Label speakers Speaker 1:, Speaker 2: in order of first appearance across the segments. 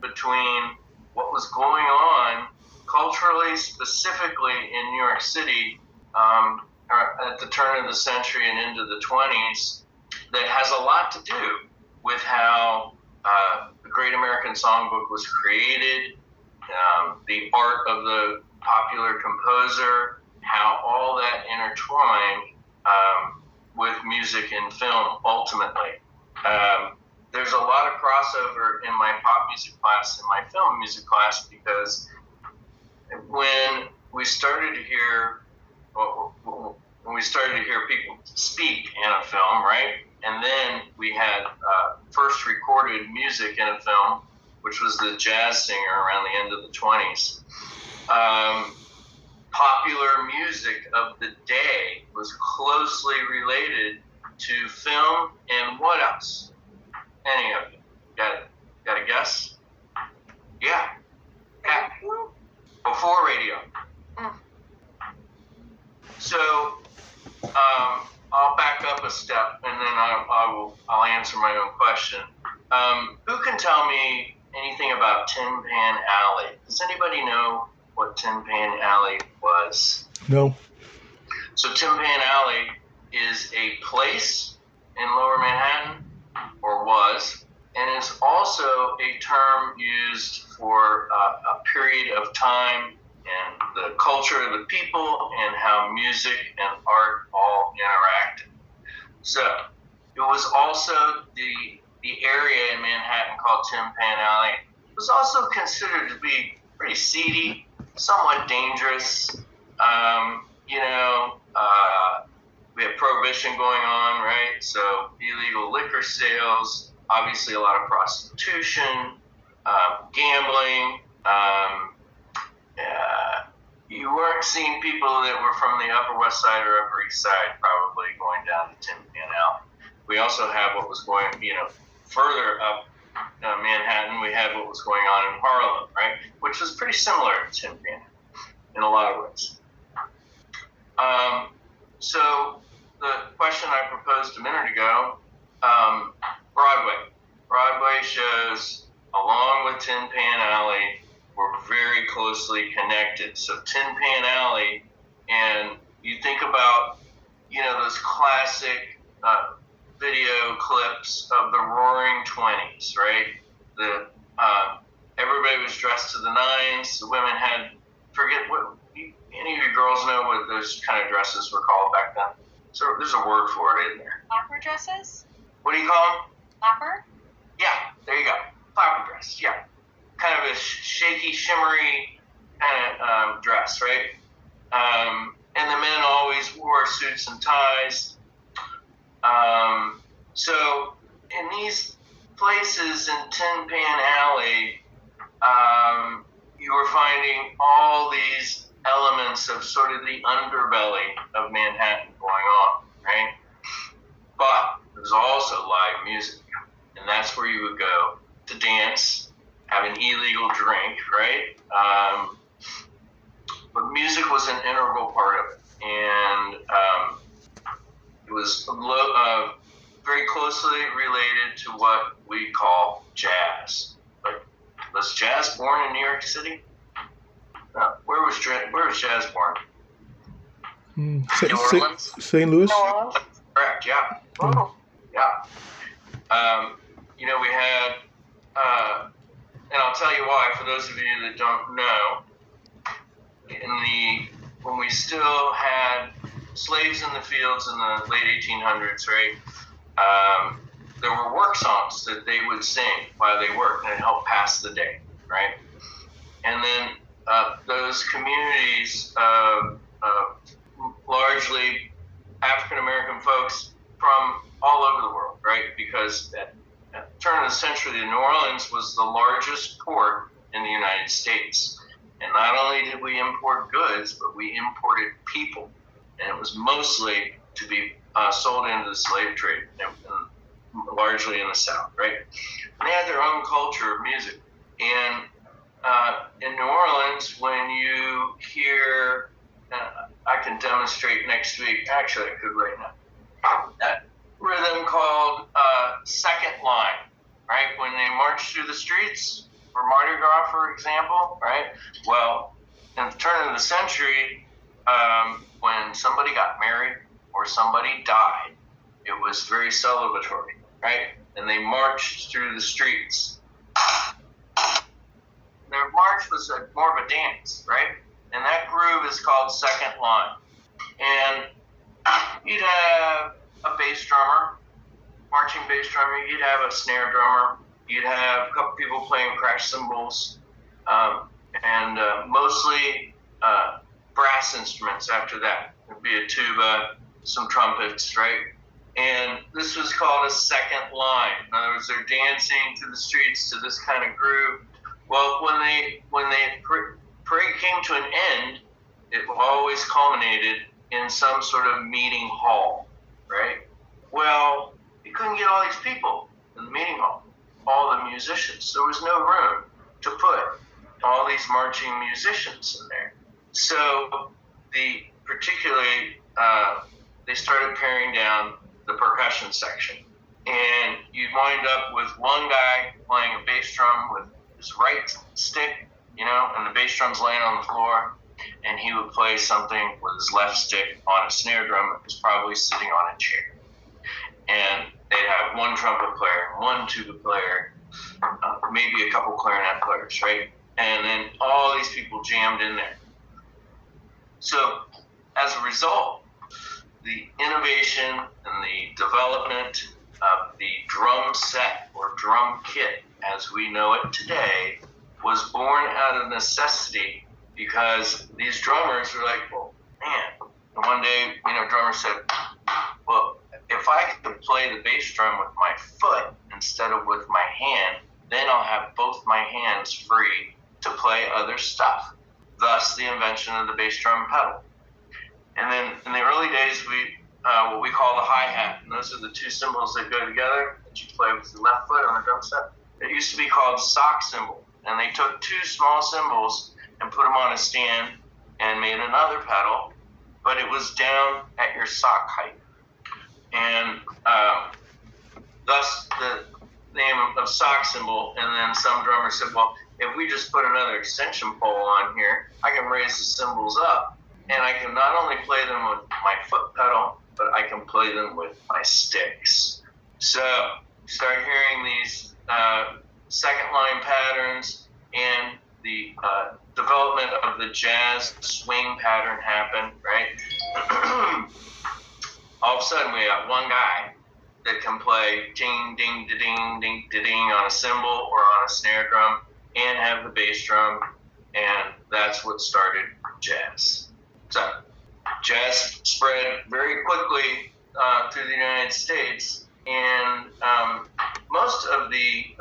Speaker 1: between what was going on culturally, specifically in New York City at the turn of the century and into the 20s, that has a lot to do with how the Great American Songbook was created, the art of the popular composer, how all that intertwined with music and film ultimately. There's a lot of crossover in my pop music class and my film music class, because when we started to hear people speak in a film, right? And then we had first recorded music in a film, which was the jazz singer around the end of the 20s. Popular music of the day was closely related to film, and what else? Any of you? Got a guess? Yeah. Before radio. So I'll back up a step, and then I'll answer my own question. Who can tell me anything about Tin Pan Alley? Does anybody know what Tin Pan Alley was?
Speaker 2: No.
Speaker 1: So Tin Pan Alley is a place in Lower Manhattan, or was, and it's also a term used for a period of time and the culture of the people and how music and art all interacted. So it was also the area in Manhattan called Tin Pan Alley. It was also considered to be pretty seedy, somewhat dangerous. We had prohibition going on, right? So illegal liquor sales, obviously a lot of prostitution, gambling. You weren't seeing people that were from the Upper West Side or Upper East Side probably going down to Tin Pan Alley. We also have what was going, further up Manhattan, we had what was going on in Harlem, right? Which was pretty similar to Tin Pan in a lot of ways. So the question I proposed a minute ago, Broadway. Broadway shows, along with Tin Pan Alley, were very closely connected. So Tin Pan Alley, and you think about, those classic video clips of the Roaring '20s, right? Everybody was dressed to the nines. The women had, any of you girls know what those kind of dresses were called back then? So there's a word for it in there.
Speaker 3: Flapper dresses?
Speaker 1: What do you call them?
Speaker 3: Flapper?
Speaker 1: Yeah, there you go. Flapper dress, yeah. Kind of a shaky, shimmery kind of dress, right? And the men always wore suits and ties. So in these places in Tin Pan Alley, you were finding all these elements of sort of the underbelly of Manhattan going on, right? But there's also live music, and that's where you would go to dance, have an illegal drink, right? But music was an integral part of it, and it was very closely related to what we call jazz. Like, was jazz born in New York City? No. Where was jazz born?
Speaker 3: New Orleans?
Speaker 2: St. Louis?
Speaker 1: Correct, yeah. Oh. Yeah. We had, and I'll tell you why, for those of you that don't know, when we still had slaves in the fields in the late 1800s, right, there were work songs that they would sing while they worked, and it helped pass the day, right? And then those communities, largely African-American folks from all over the world, right? Because at the turn of the century, New Orleans was the largest port in the United States. And not only did we import goods, but we imported people. And it was mostly to be sold into the slave trade, largely in the South, right? And they had their own culture of music. And in New Orleans, when you hear, I can demonstrate next week, actually I could right now, that rhythm called second line, right? When they march through the streets, for Mardi Gras, for example, right? Well, in the turn of the century, when somebody got married or somebody died, it was very celebratory, right? And they marched through the streets. Their march was more of a dance, right? And that groove is called second line. And you'd have a bass drummer, marching bass drummer, you'd have a snare drummer, you'd have a couple people playing crash cymbals, and mostly brass instruments after that. It'd be a tuba, some trumpets, right? And this was called a second line. In other words, they're dancing through the streets to this kind of groove. Well, when the parade came to an end, it always culminated in some sort of meeting hall, right? Well, you couldn't get all these people in the meeting hall, all the musicians. There was no room to put all these marching musicians in there. So they started paring down the percussion section. And you'd wind up with one guy playing a bass drum with his right stick, and the bass drum's laying on the floor, and he would play something with his left stick on a snare drum that was probably sitting on a chair. And they'd have one trumpet player, one tuba player, maybe a couple clarinet players, right? And then all these people jammed in there. So as a result, the innovation and the development of the drum set or drum kit as we know it today was born out of necessity, because these drummers were like, well, man. And one day, drummer said, well, if I could play the bass drum with my foot instead of with my hand, then I'll have both my hands free to play other stuff. Thus, the invention of the bass drum pedal. And then in the early days, what we call the hi-hat, and those are the two cymbals that go together that you play with the left foot on the drum set. It used to be called sock cymbal, and they took two small cymbals and put them on a stand and made another pedal, but it was down at your sock height. And thus the name of sock cymbal. And then some drummers said, well, if we just put another extension pole on here, I can raise the cymbals up, and I can not only play them with my foot pedal, but I can play them with my sticks. So you start hearing these second line patterns, and the development of the jazz swing pattern happened, right? All of a sudden we got one guy that can play ding, ding, da-ding, ding, da-ding on a cymbal or on a snare drum and have the bass drum, and that's what started jazz. So jazz spread very quickly through the United States, and most of the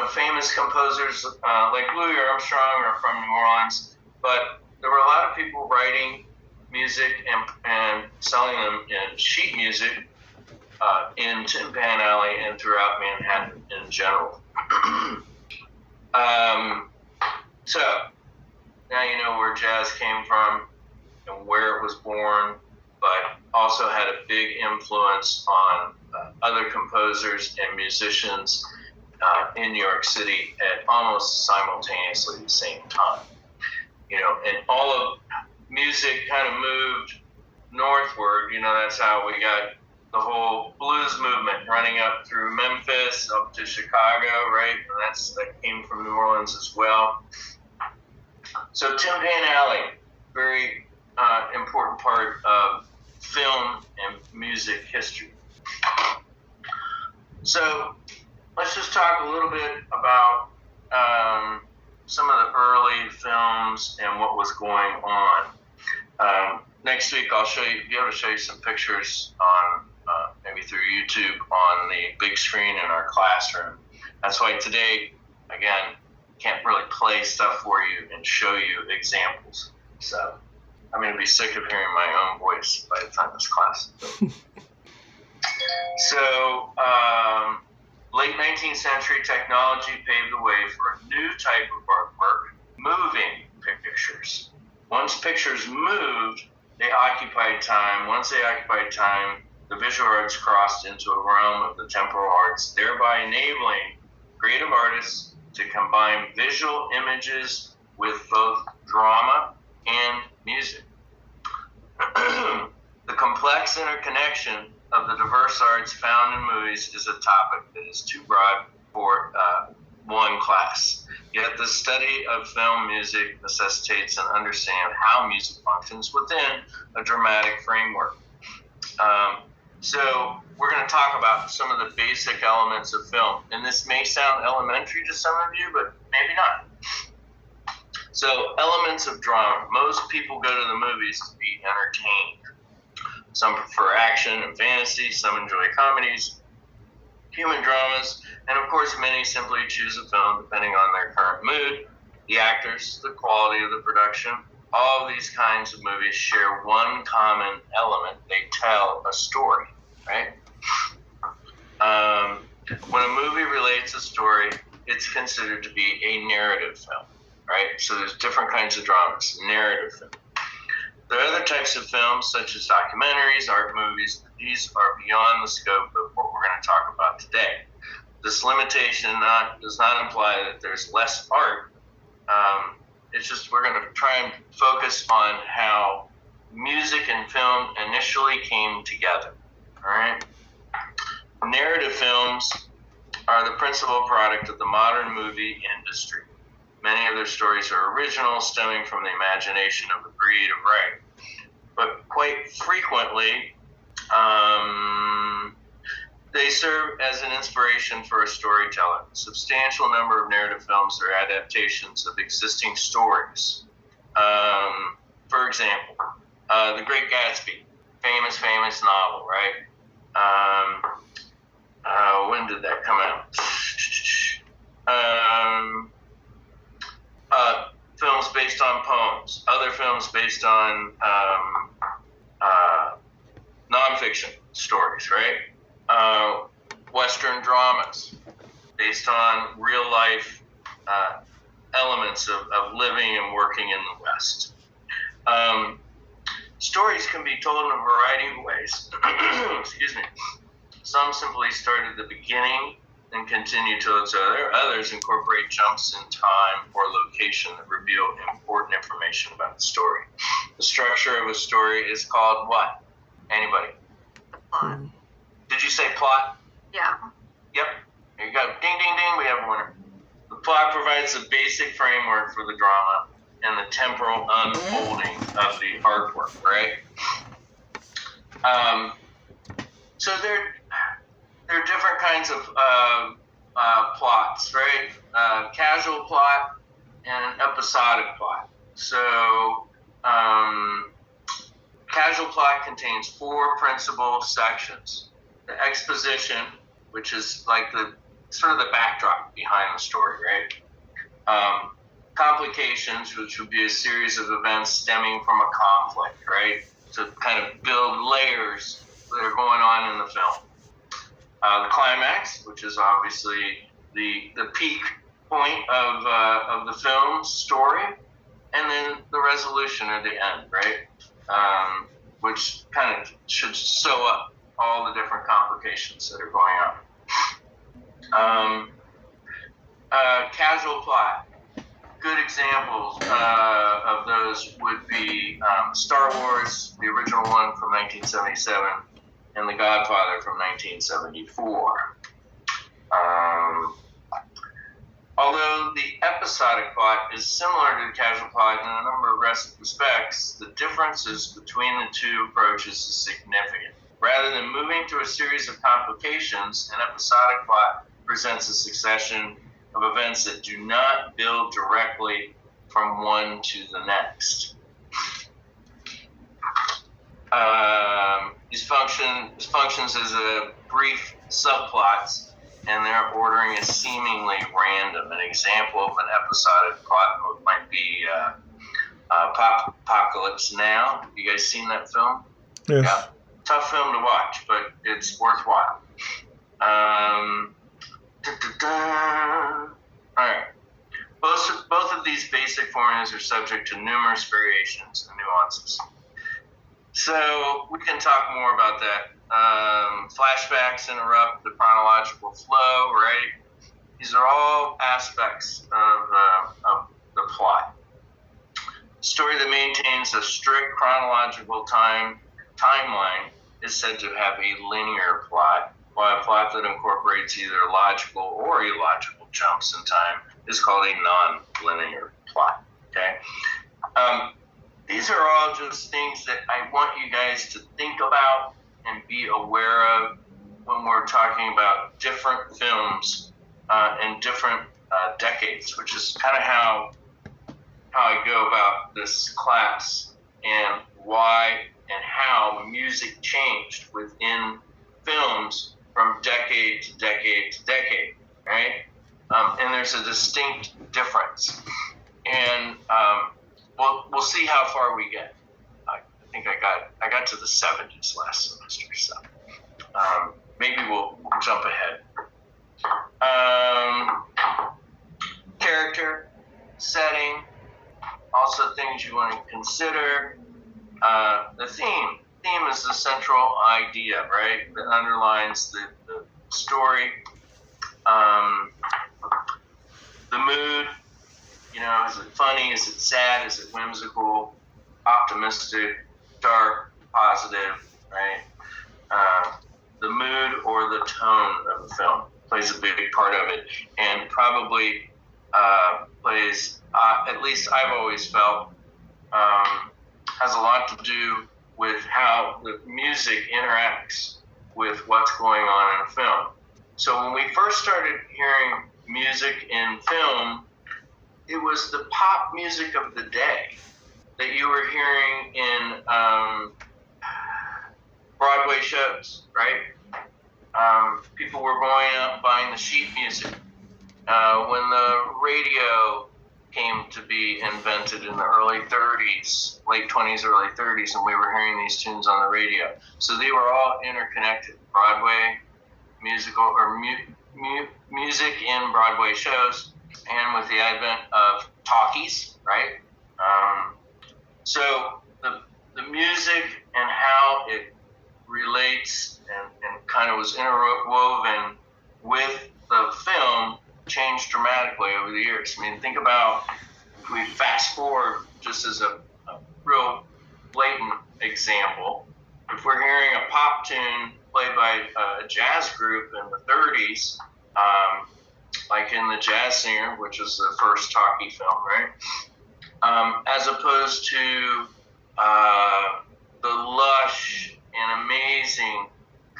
Speaker 1: famous composers like Louis Armstrong are from New Orleans, but there were a lot of people writing music and selling them in sheet music in Tin Pan Alley and throughout Manhattan in general. So now you know where jazz came from and where it was born, but also had a big influence on other composers and musicians in New York City at almost simultaneously the same time. And all of music kind of moved northward. That's how we got the whole blues movement running up through Memphis, up to Chicago, right? And that came from New Orleans as well. So Tin Pan Alley, very important part of film and music history. So let's just talk a little bit about some of the early films and what was going on. Next week I'll be able to show you some pictures on maybe through YouTube on the big screen in our classroom. That's why today, again, can't really play stuff for you and show you examples. So I'm going to be sick of hearing my own voice by the time this class is over. So late 19th century technology paved the way for a new type of artwork, moving pictures. Once pictures moved, they occupied time. Once they occupied time, the visual arts crossed into a realm of the temporal arts, thereby enabling creative artists to combine visual images with both drama and music. The complex interconnection of the diverse arts found in movies is a topic that is too broad for one class. Yet the study of film music necessitates an understanding of how music functions within a dramatic framework. So we're going to talk about some of the basic elements of film. And this may sound elementary to some of you, but maybe not. So elements of drama. Most people go to the movies to be entertained. Some prefer action and fantasy. Some enjoy comedies, human dramas, and of course many simply choose a film depending on their current mood, the actors, the quality of the production. All of these kinds of movies share one common element. They tell a story, right? When a movie relates a story, it's considered to be a narrative film, right? So there's different kinds of dramas, narrative film. There are other types of films, such as documentaries, art movies. These are beyond the scope of what we're going to talk about today. This limitation does not imply that there's less art. It's just we're going to try and focus on how music and film initially came together. All right. Narrative films are the principal product of the modern movie industry. Many of their stories are original, stemming from the imagination of the creative writer. But quite frequently, they serve as an inspiration for a storyteller. A substantial number of narrative films are adaptations of existing stories. For example, The Great Gatsby, famous novel, right? When did that come out? Films based on poems, other films based on nonfiction stories, right? Western dramas based on real life elements of living and working in the West. Stories can be told in a variety of ways. Excuse me. Some simply start at the beginning and continue till it's other. Others incorporate jumps in time or location that reveal important information about the story. The structure of a story is called what? Anybody?
Speaker 3: The plot.
Speaker 1: Did you say plot?
Speaker 3: Yeah.
Speaker 1: Yep. There you go. Ding, ding, ding. We have a winner. The plot provides the basic framework for the drama and the temporal unfolding of the artwork, right? So there are different kinds of plots, right? Casual plot and an episodic plot. So casual plot contains 4 principal sections. The exposition, which is like the sort of the backdrop behind the story, right? Complications, which would be a series of events stemming from a conflict, right? To kind of build layers that are going on in the film. The climax, which is obviously the peak point of the film's story, and then the resolution or the end, right? Which kind of should sew up all the different complications that are going on. Casual plot. Good examples of those would be Star Wars, the original one from 1977, and The Godfather from 1974. Although the episodic plot is similar to the casual plot in a number of respects, the differences between the two approaches is significant. Rather than moving through a series of complications, an episodic plot presents a succession of events that do not build directly from one to the next. These functions as a brief subplots, and their ordering is seemingly random. An example of an episodic plot might be Apocalypse Now. You guys seen that film?
Speaker 2: Yes.
Speaker 1: Yeah. Tough film to watch, but it's worthwhile. Alright. Both of these basic formulas are subject to numerous variations and nuances. So we can talk more about that. Flashbacks interrupt the chronological flow, right? These are all aspects of the plot. A story that maintains a strict chronological timeline is said to have a linear plot, while a plot that incorporates either logical or illogical jumps in time is called a non-linear plot. Okay? These are all just things that I want you guys to think about and be aware of when we're talking about different films in different decades, which is kind of how I go about this class, and why and how music changed within films from decade to decade to decade, right? And there's a distinct difference. And we'll see how far we get. I think I got to the 70s last semester, so maybe we'll jump ahead. Character, setting, also things you want to consider. The theme. Theme is the central idea, right, that underlines the story. The mood, is it funny, is it sad, is it whimsical, optimistic, dark, positive, right? The mood or the tone of the film plays a big part of it, and probably plays, at least I've always felt, has a lot to do with how the music interacts with what's going on in a film. So when we first started hearing music in film, it was the pop music of the day that you were hearing in Broadway shows, right? People were going out buying the sheet music. When the radio came to be invented in the early 30s, late 20s, early 30s, and we were hearing these tunes on the radio. So they were all interconnected. Broadway, musical, or music in Broadway shows, and with the advent of talkies, right? So the music and how it relates and kind of was interwoven with the film changed dramatically over the years. I mean, think about, if we fast forward just as a real blatant example, if we're hearing a pop tune played by a jazz group in the 30s, like in The Jazz Singer, which was the first talkie film, right? As opposed to the lush and amazing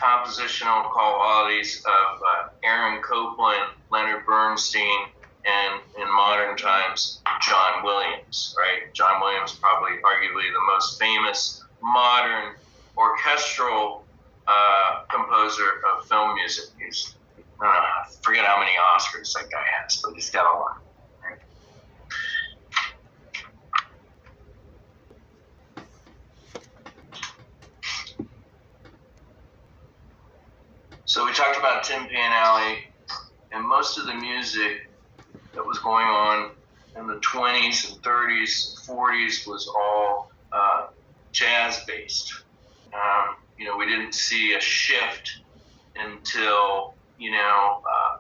Speaker 1: compositional qualities of Aaron Copland, Leonard Bernstein, and in modern times, John Williams, right? John Williams, probably arguably the most famous modern orchestral composer of film music. He's, I forget how many Oscars that guy has, but he's got a lot. Right? So we talked about Tin Pan Alley, and most of the music that was going on in the 20s and 30s, 40s was all jazz-based. We didn't see a shift until,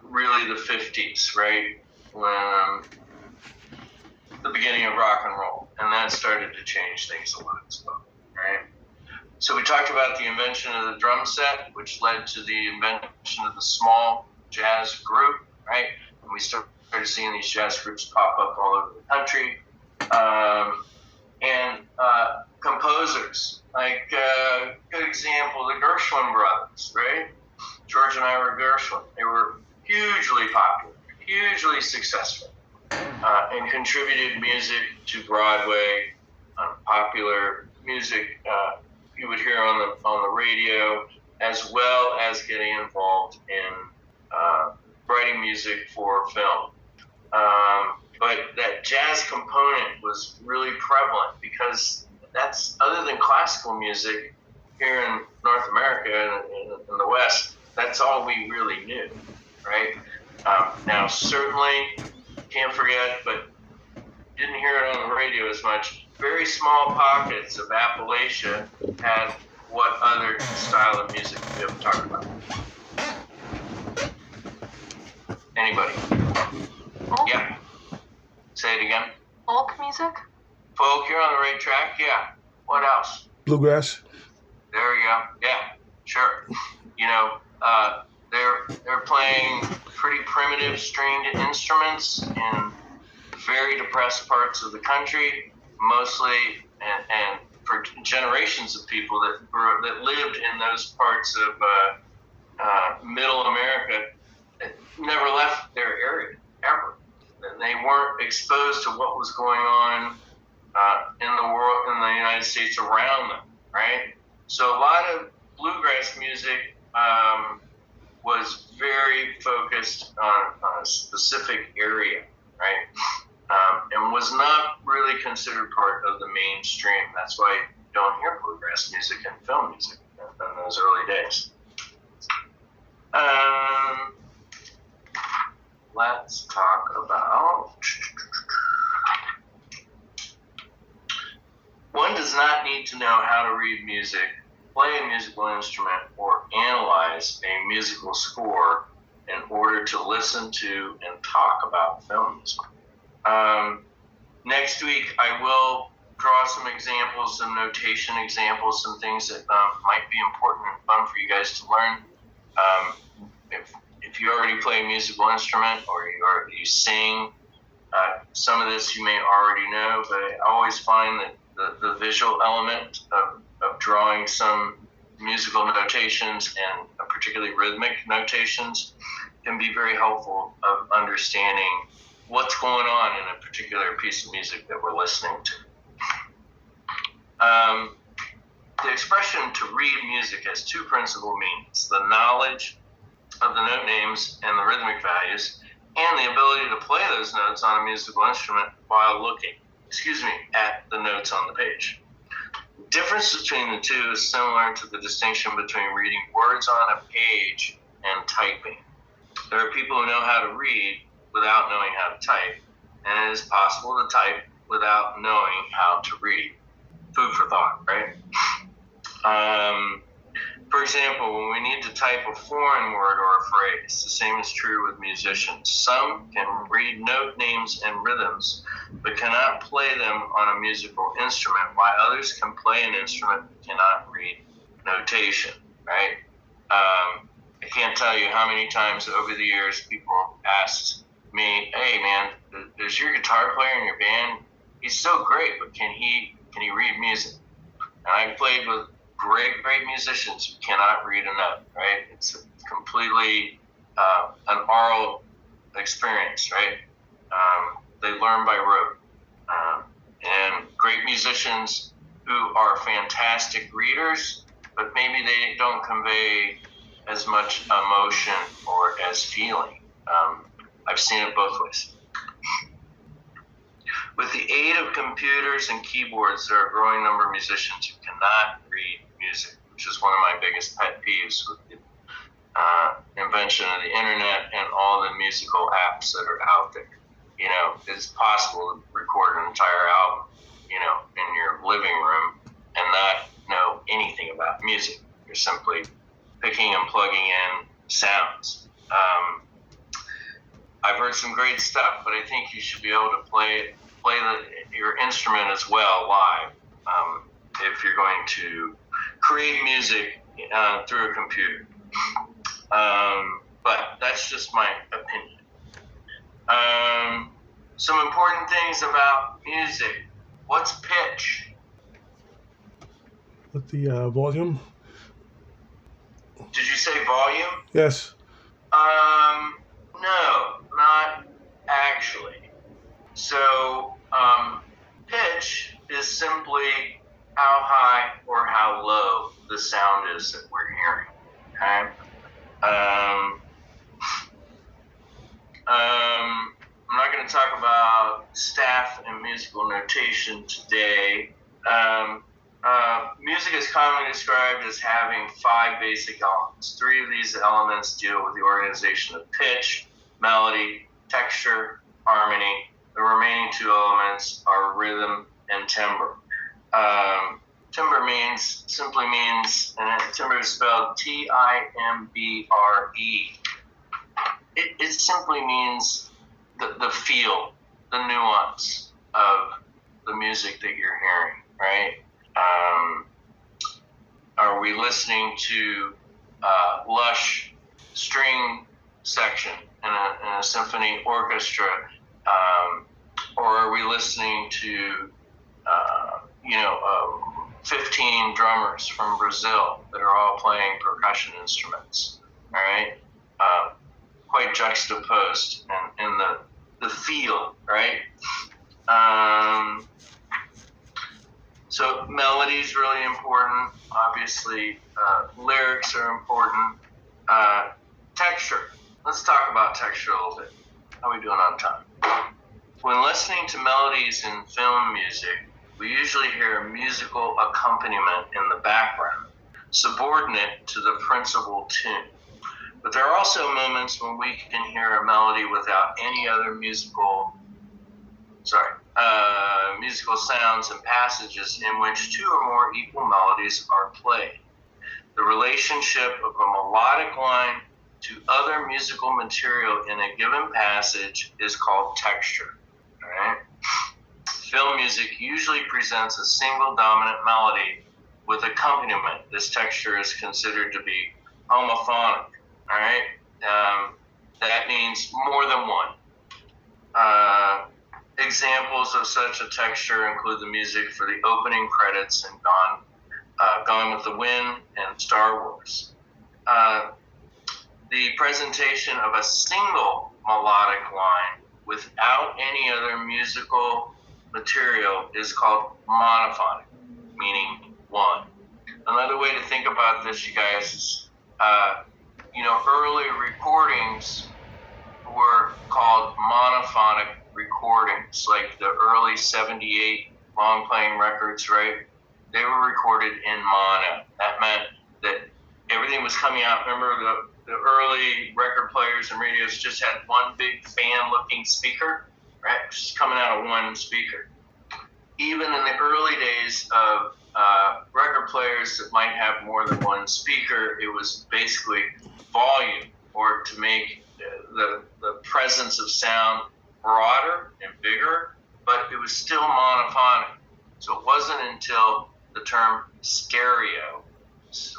Speaker 1: really the 50s, right? When the beginning of rock and roll, and that started to change things a lot as well, right? So we talked about the invention of the drum set, which led to the invention of the small jazz group, right? And we started seeing these jazz groups pop up all over the country. And composers, like good example, the Gershwin brothers, right? George and Ira Gershwin. They were hugely popular, hugely successful, and contributed music to Broadway, popular music you would hear on the radio, as well as getting involved in writing music for film. But that jazz component was really prevalent because that's, other than classical music here in North America and in the West, that's all we really knew, right? Now, certainly, can't forget, but didn't hear it on the radio as much, very small pockets of Appalachia had what other style of music we ever talked about? Anybody?
Speaker 3: Folk?
Speaker 1: Yeah. Say it again.
Speaker 3: Folk music?
Speaker 1: Folk, you're on the right track. Yeah. What else?
Speaker 2: Bluegrass.
Speaker 1: There we go. Yeah, sure. You know, they're playing pretty primitive stringed instruments in very depressed parts of the country, mostly, and for generations of people that lived in those parts of Middle America, never left their area ever. They weren't exposed to what was going on in the world, in the United States around them, right? So a lot of bluegrass music was very focused on a specific area, right? And was not really considered part of the mainstream. That's why you don't hear bluegrass music in film music in those early days. Let's talk about... One does not need to know how to read music, play a musical instrument, or analyze a musical score in order to listen to and talk about film music. Next week, I will draw some examples, some notation examples, some things that might be important and fun for you guys to learn. If you already play a musical instrument or you sing, some of this you may already know, but I always find that the visual element of drawing some musical notations and particularly rhythmic notations can be very helpful of understanding what's going on in a particular piece of music that we're listening to. The expression to read music has two principal meanings: the knowledge of the note names and the rhythmic values, and the ability to play those notes on a musical instrument while looking, at the notes on the page. The difference between the two is similar to the distinction between reading words on a page and typing. There are people who know how to read without knowing how to type, and it is possible to type without knowing how to read. Food for thought, right? For example, when we need to type a foreign word or a phrase, the same is true with musicians. Some can read note names and rhythms, but cannot play them on a musical instrument, while others can play an instrument but cannot read notation, right? I can't tell you how many times over the years people asked me, "Hey man, is your guitar player in your band? He's so great, but can he read music?" And I played with great musicians who cannot read a note, right? It's completely an oral experience, right? They learn by rote. And great musicians who are fantastic readers, but maybe they don't convey as much emotion or as feeling. I've seen it both ways. With the aid of computers and keyboards, there are a growing number of musicians who cannot read music, which is one of my biggest pet peeves with the invention of the internet and all the musical apps that are out there. You know, it's possible to record an entire album, in your living room and not know anything about music. You're simply picking and plugging in sounds. I've heard some great stuff, but I think you should be able to play your instrument as well live if you're going to create music through a computer. But that's just my opinion. Some important things about music. What's pitch?
Speaker 2: With the volume?
Speaker 1: Did you say volume?
Speaker 2: Yes.
Speaker 1: No, not actually. So, pitch is simply how high or how low the sound is that we're hearing. Okay? I'm not going to talk about staff and musical notation today. Music is commonly described as having 5 basic elements. 3 of these elements deal with the organization of pitch, melody, texture, harmony. The remaining 2 elements are rhythm and timbre. Timbre simply means, and timbre is spelled Timbre. It simply means the feel, the nuance of the music that you're hearing, right? Are we listening to lush string section in a symphony orchestra, or are we listening to 15 drummers from Brazil that are all playing percussion instruments? All right, quite juxtaposed in the feel, right? So melody is really important. Obviously, lyrics are important. Texture. Let's talk about texture a little bit. How are we doing on time? When listening to melodies in film music, we usually hear a musical accompaniment in the background, subordinate to the principal tune. But there are also moments when we can hear a melody without any other musical sounds and passages in which two or more equal melodies are played. The relationship of a melodic line to other musical material in a given passage is called texture. All right? Film music usually presents a single dominant melody with accompaniment. This texture is considered to be homophonic. All right? That means more than one. Examples of such a texture include the music for the opening credits in Gone with the Wind and Star Wars. The presentation of a single melodic line without any other musical material is called monophonic, meaning one. Another way to think about this, you guys, is early recordings were called monophonic recordings, like the early 78 long playing records, right? They were recorded in mono. That meant that everything was coming out. Remember the early record players and radios just had one big fan-looking speaker, right? Just coming out of one speaker. Even in the early days of record players that might have more than one speaker, it was basically volume, or to make the presence of sound broader and bigger, but it was still monophonic. So it wasn't until the term stereo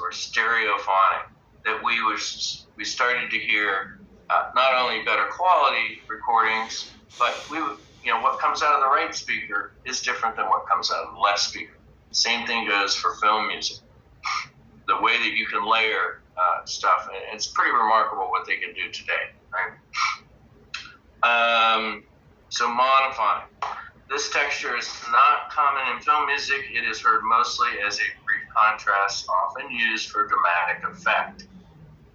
Speaker 1: or stereophonic that we started to hear not only better quality recordings, but what comes out of the right speaker is different than what comes out of the left speaker. Same thing goes for film music. The way that you can layer stuff, and it's pretty remarkable what they can do today, right? So monophonic. This texture is not common in film music. It is heard mostly as a brief contrast, often used for dramatic effect.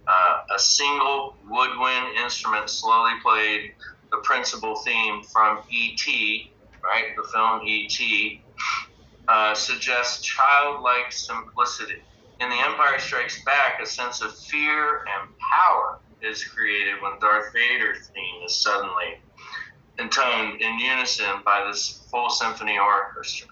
Speaker 1: A single woodwind instrument slowly played the principal theme from E.T., right, the film E.T., suggests childlike simplicity. In The Empire Strikes Back, a sense of fear and power is created when Darth Vader's theme is suddenly intoned in unison by this full symphony orchestra.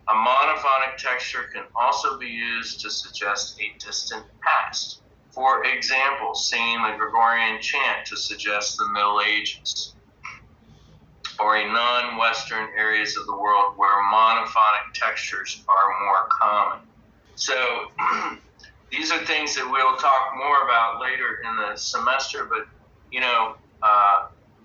Speaker 1: A monophonic texture can also be used to suggest a distant past. For example, singing the Gregorian chant to suggest the Middle Ages, or in non-Western areas of the world where monophonic textures are more common. So these are things that we'll talk more about later in the semester, but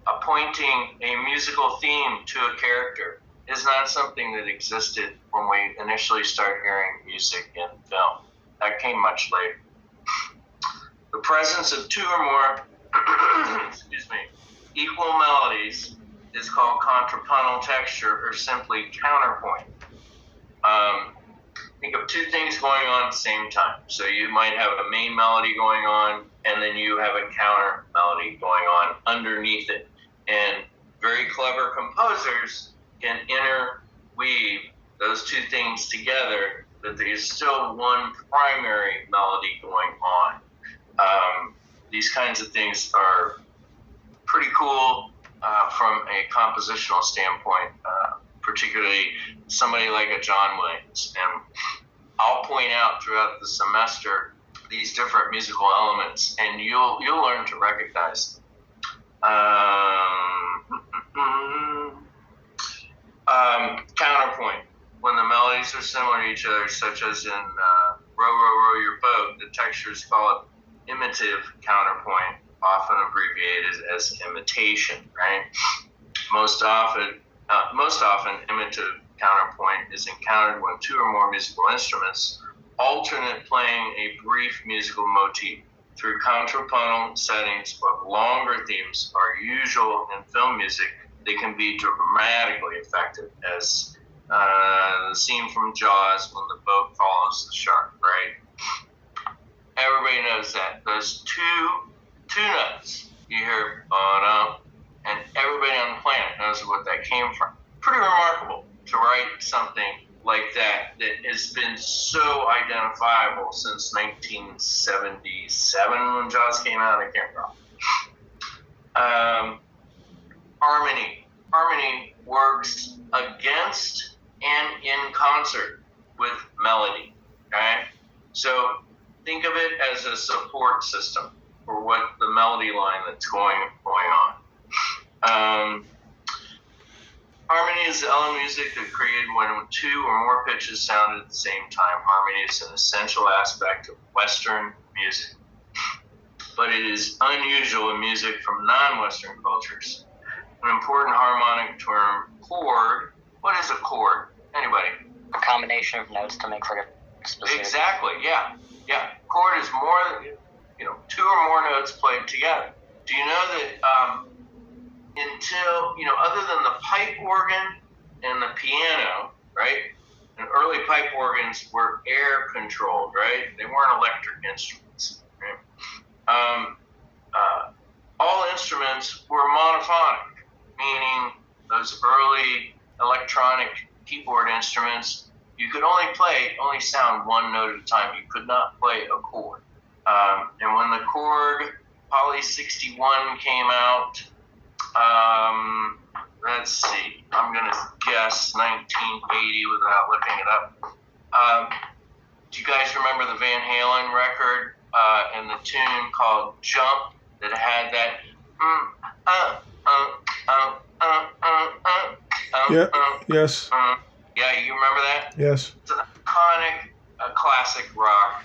Speaker 1: appointing a musical theme to a character is not something that existed when we initially start hearing music in film. That came much later. The presence of two or more equal melodies is called contrapuntal texture, or simply counterpoint. Think of two things going on at the same time. So you might have a main melody going on, and then you have a counter melody going on underneath it. And very clever composers can interweave those two things together, that there's still one primary melody going on. These kinds of things are pretty cool from a compositional standpoint, particularly somebody like a John Williams. And I'll point out throughout the semester these different musical elements, and you'll learn to recognize them. Mm, counterpoint. When the melodies are similar to each other, such as in Row, Row, Row Your Boat, the textures call it imitative counterpoint, often abbreviated as imitation, right? Most often, imitative counterpoint is encountered when two or more musical instruments alternate playing a brief musical motif. Through contrapuntal settings of longer themes are usual in film music, they can be dramatically effective, as the scene from Jaws when the boat follows the shark, right? Everybody knows that. Those two notes, you hear, and everybody on the planet knows what that came from. Pretty remarkable to write something like that has been so identifiable since 1977 when Jaws came out. I can't remember. Harmony works against and in concert with melody. Okay, so think of it as a support system for what the melody line that's going on. Harmony is the element of music that created when two or more pitches sound at the same time. Harmony is an essential aspect of Western music, but it is unusual in music from non-Western cultures. An important harmonic term, chord. What is a chord? Anybody?
Speaker 2: A combination of notes to make for a specific.
Speaker 1: Exactly. Yeah. Chord is more, two or more notes played together. Do you know that? Until, other than the pipe organ and the piano, right? And early pipe organs were air controlled, right? They weren't electric instruments, right? All instruments were monophonic, meaning those early electronic keyboard instruments, you could only sound one note at a time. You could not play a chord. And when the Korg Poly 61 came out, let's see, I'm going to guess 1980 without looking it up. Do you guys remember the Van Halen record and the tune called Jump that had that?
Speaker 4: Yes.
Speaker 1: Yeah, you remember that?
Speaker 4: Yes.
Speaker 1: It's an iconic, classic rock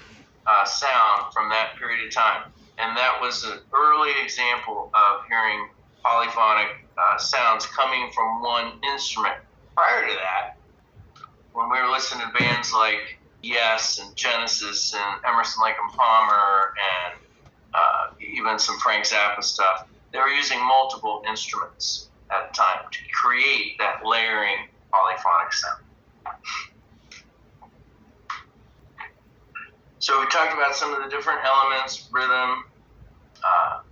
Speaker 1: sound from that period of time. And that was an early example of hearing polyphonic sounds coming from one instrument. Prior to that, when we were listening to bands like Yes and Genesis and Emerson, Lake and Palmer and even some Frank Zappa stuff, they were using multiple instruments at the time to create that layering polyphonic sound. So we talked about some of the different elements: rhythm,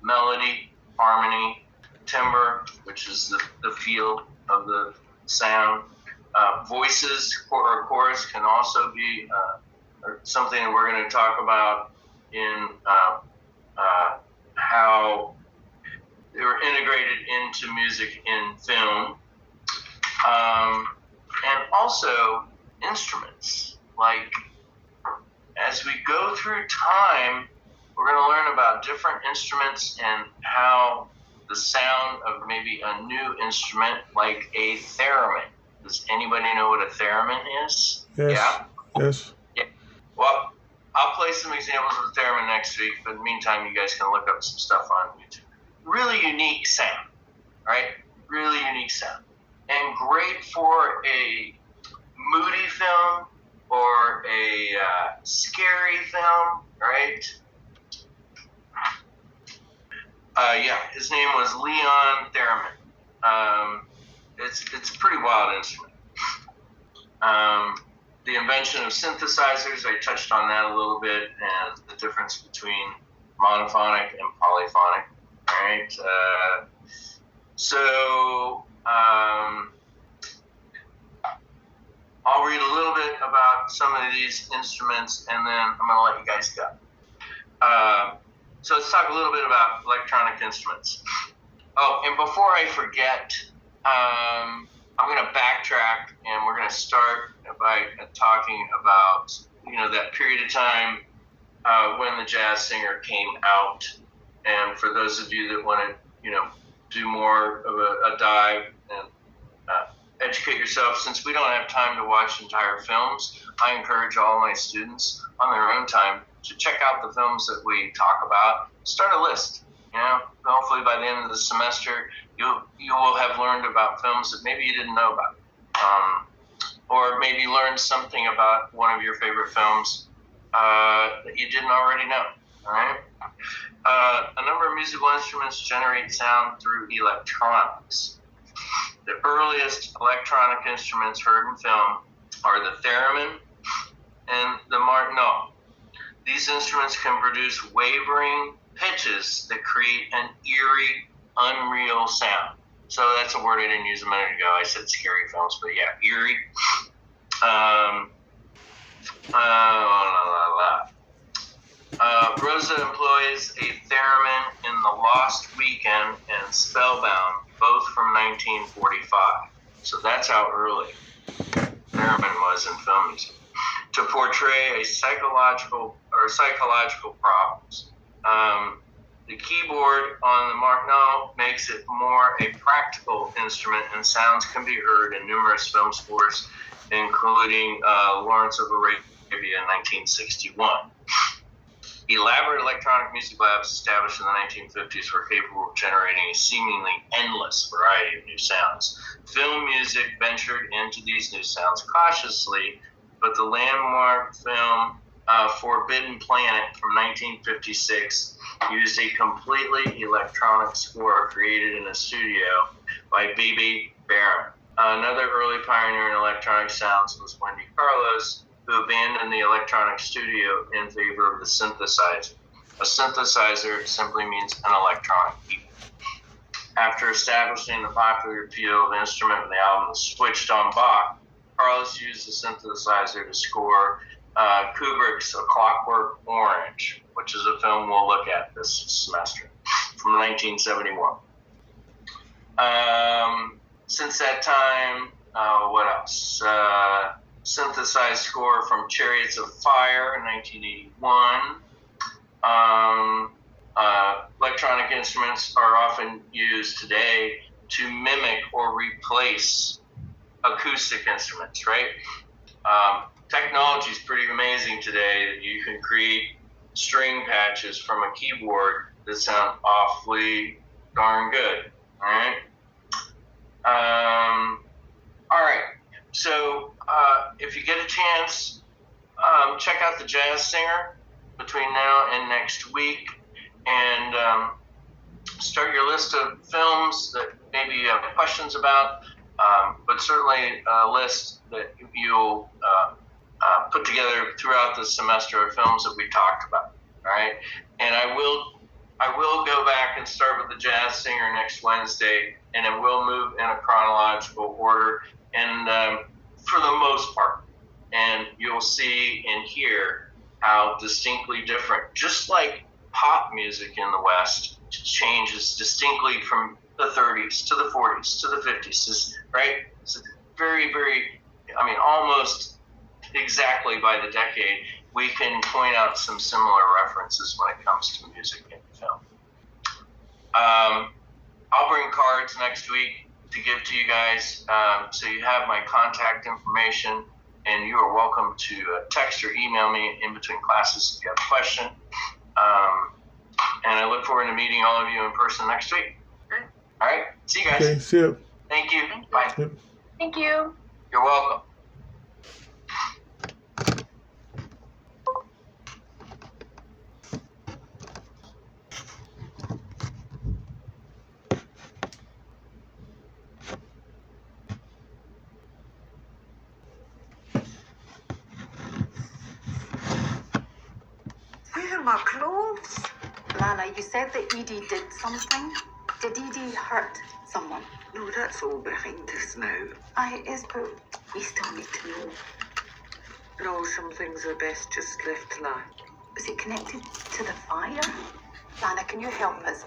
Speaker 1: melody, harmony, timbre, which is the feel of the sound. Voices or chorus can also be something that we're going to talk about in how they were integrated into music in film. And also instruments. Like, as we go through time, we're going to learn about different instruments and how the sound of maybe a new instrument, like a theremin. Does anybody know what a theremin is?
Speaker 4: Yes.
Speaker 1: Yeah?
Speaker 4: Yes.
Speaker 1: Yeah. Well, I'll play some examples of theremin next week, but in the meantime, you guys can look up some stuff on YouTube. Really unique sound, right? Really unique sound. And great for a moody film or a scary film, right? His name was Leon Theremin. It's a pretty wild instrument. The invention of synthesizers, I touched on that a little bit, and the difference between monophonic and polyphonic, right? I'll read a little bit about some of these instruments, and then I'm going to let you guys go. So let's talk a little bit about electronic instruments. Oh, and before I forget, I'm going to backtrack, and we're going to start by talking about, that period of time when the jazz singer came out. And for those of you that want to, do more of a dive and educate yourself. Since we don't have time to watch entire films, I encourage all my students on their own time to check out the films that we talk about. Start a list. Hopefully by the end of the semester, you will have learned about films that maybe you didn't know about, or maybe learn something about one of your favorite films that you didn't already know. All right. A number of musical instruments generate sound through electronics. The earliest electronic instruments heard in film are the theremin and the martineau. These instruments can produce wavering pitches that create an eerie, unreal sound. So that's a word I didn't use a minute ago. I said scary films, but yeah, eerie. Rosa employs a theremin in The Lost Weekend and Spellbound, both from 1945. So that's how early theremin was in film music. To portray a psychological problems. The keyboard on the Martineau makes it more a practical instrument, and sounds can be heard in numerous film scores, including Lawrence of Arabia in 1961. Elaborate electronic music labs established in the 1950s were capable of generating a seemingly endless variety of new sounds. Film music ventured into these new sounds cautiously, but the landmark film Forbidden Planet from 1956 used a completely electronic score created in a studio by B.B. Barron. Another early pioneer in electronic sounds was Wendy Carlos, who abandoned the electronic studio in favor of the synthesizer. A synthesizer simply means an electronic keyboard. After establishing the popular appeal of the instrument when the album Switched on Bach, Carlos used the synthesizer to score Kubrick's A Clockwork Orange, which is a film we'll look at this semester, from 1971. Since that time, what else? Synthesized score from Chariots of Fire in 1981. Electronic instruments are often used today to mimic or replace acoustic instruments, right? Technology is pretty amazing today that you can create string patches from a keyboard that sound awfully darn good, all right? All right, so if you get a chance, check out The Jazz Singer between now and next week, and start your list of films that maybe you have questions about, but certainly a list that you'll put together throughout the semester of films that we talked about, all right? And I will go back and start with The Jazz Singer next Wednesday, and it will move in a chronological order, and for the most part. And you'll see and hear how distinctly different, just like pop music in the West changes distinctly from the 30s to the 40s to the 50s, right? It's very, very, almost exactly by the decade, we can point out some similar references when it comes to music and film. I'll bring cards next week to give to you guys, so you have my contact information, and you are welcome to text or email me in between classes if you have a question. And I look forward to meeting all of you in person next week. All right, see you guys.
Speaker 4: Okay, see you.
Speaker 1: Thank you. Bye.
Speaker 4: Yep.
Speaker 3: Thank you.
Speaker 1: You're welcome.
Speaker 5: Where are my clothes?
Speaker 6: Lana, you said that Edie did something. Did Edie hurt someone?
Speaker 5: No, that's all behind us now.
Speaker 6: Aye, it is, but we still need to know.
Speaker 5: No, some things are best just left lie.
Speaker 6: Was it connected to the fire? Lana, can you help us?